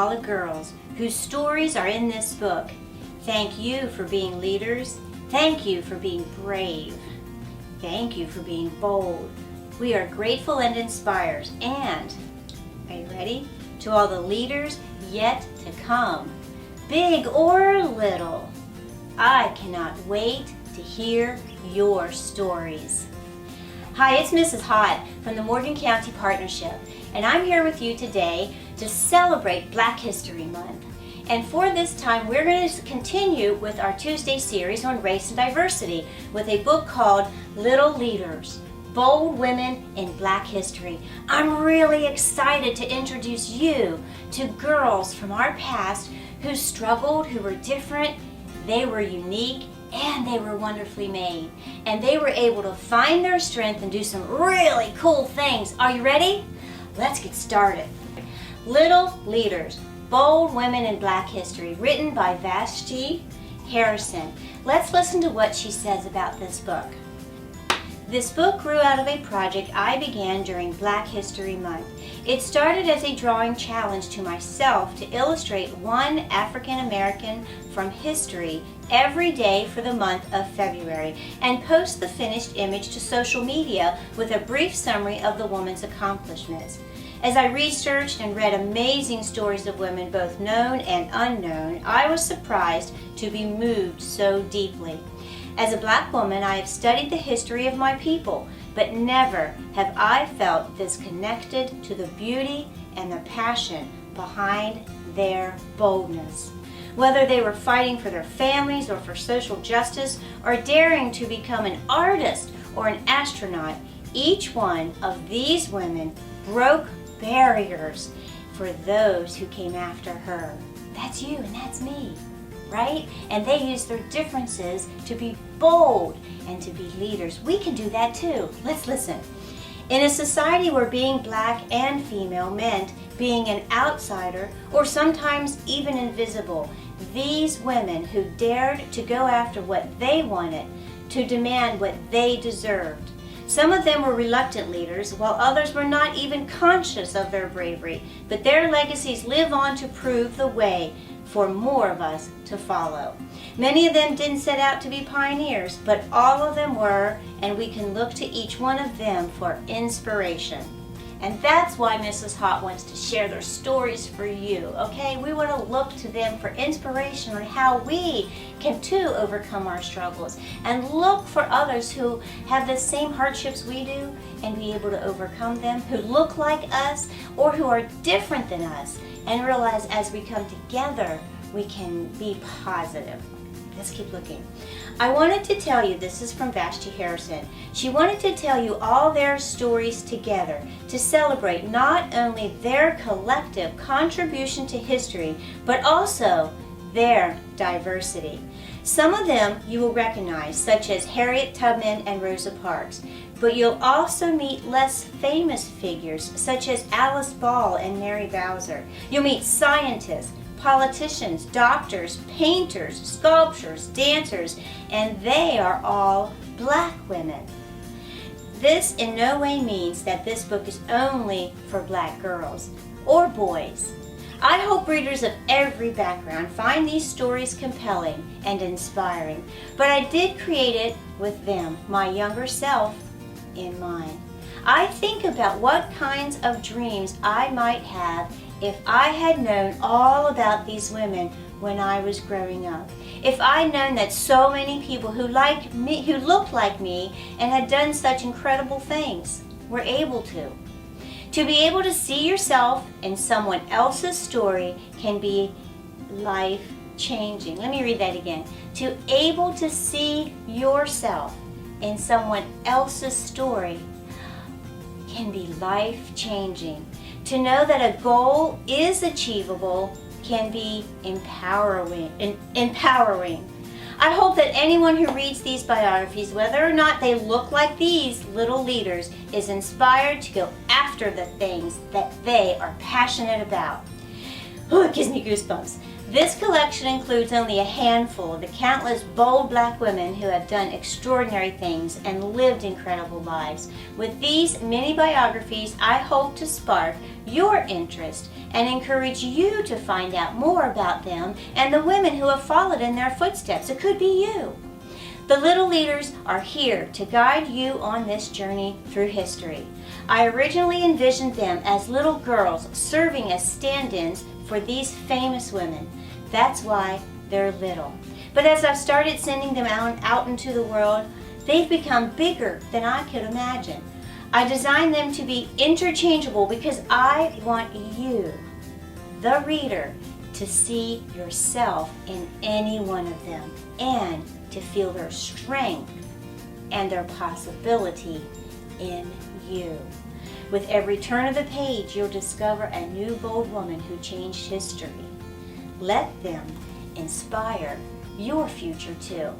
all the girls whose stories are in this book. Thank you for being leaders. Thank you for being brave. Thank you for being bold. We are grateful and inspired. And, are you ready? To all the leaders yet to come, big or little, I cannot wait to hear your stories. Hi, it's Mrs. Hott from the Morgan County Partnership, and I'm here with you today to celebrate Black History Month. And for this time, we're going to continue with our Tuesday series on race and diversity with a book called Little Leaders, Bold Women in Black History. I'm really excited to introduce you to girls from our past who struggled, who were different, they were unique, and they were wonderfully made. And they were able to find their strength and do some really cool things. Are you ready? Let's get started. Little Leaders, Bold Women in Black History, written by Vashti. Let's listen to what she says about this book. This book grew out of a project I began during Black History Month. It started as a drawing challenge to myself to illustrate one African American from history every day for the month of February and post the finished image to social media with a brief summary of the woman's accomplishments. As I researched and read amazing stories of women, both known and unknown, I was surprised to be moved so deeply. As a Black woman, I have studied the history of my people, but never have I felt this connected to the beauty and the passion behind their boldness. Whether they were fighting for their families or for social justice, or daring to become an artist or an astronaut, each one of these women broke barriers for those who came after her. That's you and that's me, right? And they used their differences to be bold and to be leaders. We can do that too. Let's listen. In a society where being Black and female meant being an outsider or sometimes even invisible, these women who dared to go after what they wanted, to demand what they deserved. Some of them were reluctant leaders, while others were not even conscious of their bravery, but their legacies live on to prove the way for more of us to follow. Many of them didn't set out to be pioneers, but all of them were, and we can look to each one of them for inspiration. And that's why Mrs. Hott wants to share their stories for you, okay? We want to look to them for inspiration on how we can too overcome our struggles, and look for others who have the same hardships we do and be able to overcome them, who look like us or who are different than us, and realize as we come together, we can be positive. Let's keep looking. I wanted to tell you, this is from Vashti. She wanted to tell you all their stories together to celebrate not only their collective contribution to history, but also their diversity. Some of them you will recognize, such as Harriet Tubman and Rosa Parks, but you'll also meet less famous figures, such as Alice Ball and Mary Bowser. You'll meet scientists, politicians, doctors, painters, sculptors, dancers, and they are all Black women. This in no way means that this book is only for Black girls or boys. I hope readers of every background find these stories compelling and inspiring, but I did create it with them, my younger self, in mind. I think about what kinds of dreams I might have if I had known all about these women when I was growing up. If I'd known that so many people who looked like me and had done such incredible things were able to. To be able to see yourself in someone else's story can be life-changing. Let me read that again. To able to see yourself in someone else's story can be life-changing. To know that a goal is achievable can be empowering. I hope that anyone who reads these biographies, whether or not they look like these little leaders, is inspired to go after the things that they are passionate about. Oh, it gives me goosebumps. This collection includes only a handful of the countless bold Black women who have done extraordinary things and lived incredible lives. With these mini biographies, I hope to spark your interest and encourage you to find out more about them and the women who have followed in their footsteps. It could be you. The Little Leaders are here to guide you on this journey through history. I originally envisioned them as little girls serving as stand-ins for these famous women. That's why they're little. But as I've started sending them out into the world, they've become bigger than I could imagine. I designed them to be interchangeable because I want you, the reader, to see yourself in any one of them and to feel their strength and their possibility in you. With every turn of the page, you'll discover a new bold woman who changed history. Let them inspire your future too.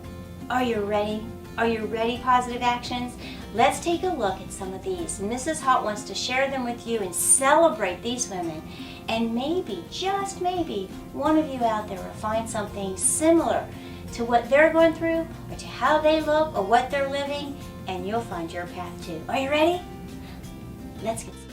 Are you ready? Are you ready, Positive Actions? Let's take a look at some of these. Mrs. Hott wants to share them with you and celebrate these women. And maybe, just maybe, one of you out there will find something similar to what they're going through or to how they look or what they're living, and you'll find your path too. Are you ready? Let's get started.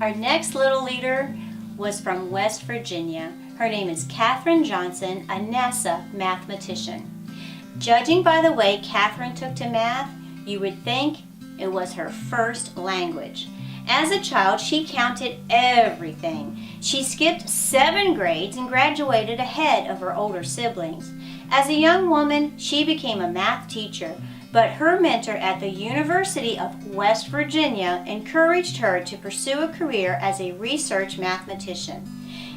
Our next little leader was from West Virginia. Her name is Katherine Johnson, a NASA mathematician. Judging by the way Katherine took to math, you would think it was her first language. As a child, she counted everything. She skipped 7 grades and graduated ahead of her older siblings. As a young woman, she became a math teacher, but her mentor at the University of West Virginia encouraged her to pursue a career as a research mathematician.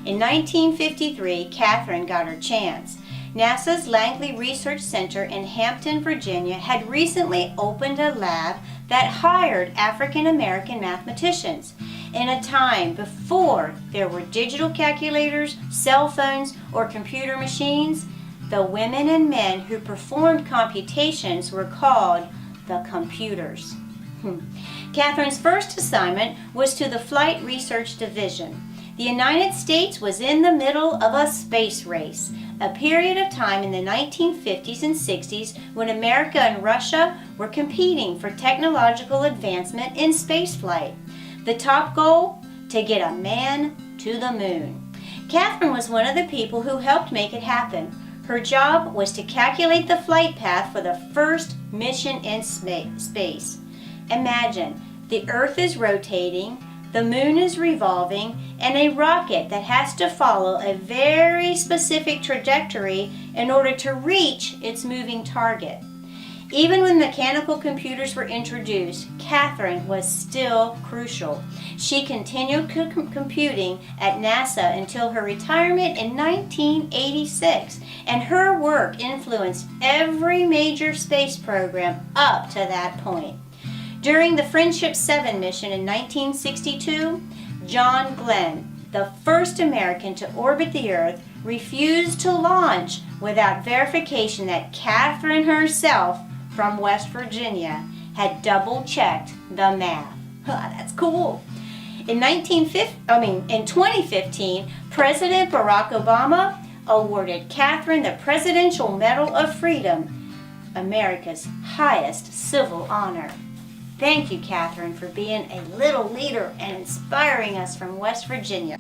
In 1953, Katherine got her chance. NASA's Langley Research Center in Hampton, Virginia had recently opened a lab that hired African American mathematicians. In a time before there were digital calculators, cell phones, or computer machines, the women and men who performed computations were called the computers. Katherine's first assignment was to the Flight Research Division. The United States was in the middle of a space race, a period of time in the 1950s and 60s when America and Russia were competing for technological advancement in spaceflight. The top goal? To get a man to the moon. Katherine was one of the people who helped make it happen. Her job was to calculate the flight path for the first mission in space. Imagine, the Earth is rotating, the moon is revolving, and a rocket that has to follow a very specific trajectory in order to reach its moving target. Even when mechanical computers were introduced, Katherine was still crucial. She continued computing at NASA until her retirement in 1986, and her work influenced every major space program up to that point. During the Friendship 7 mission in 1962, John Glenn, the first American to orbit the Earth, refused to launch without verification that Katherine herself from West Virginia had double-checked the math. That's cool. In 2015, President Barack Obama awarded Katherine the Presidential Medal of Freedom, America's highest civil honor. Thank you, Katherine, for being a little leader and inspiring us from West Virginia.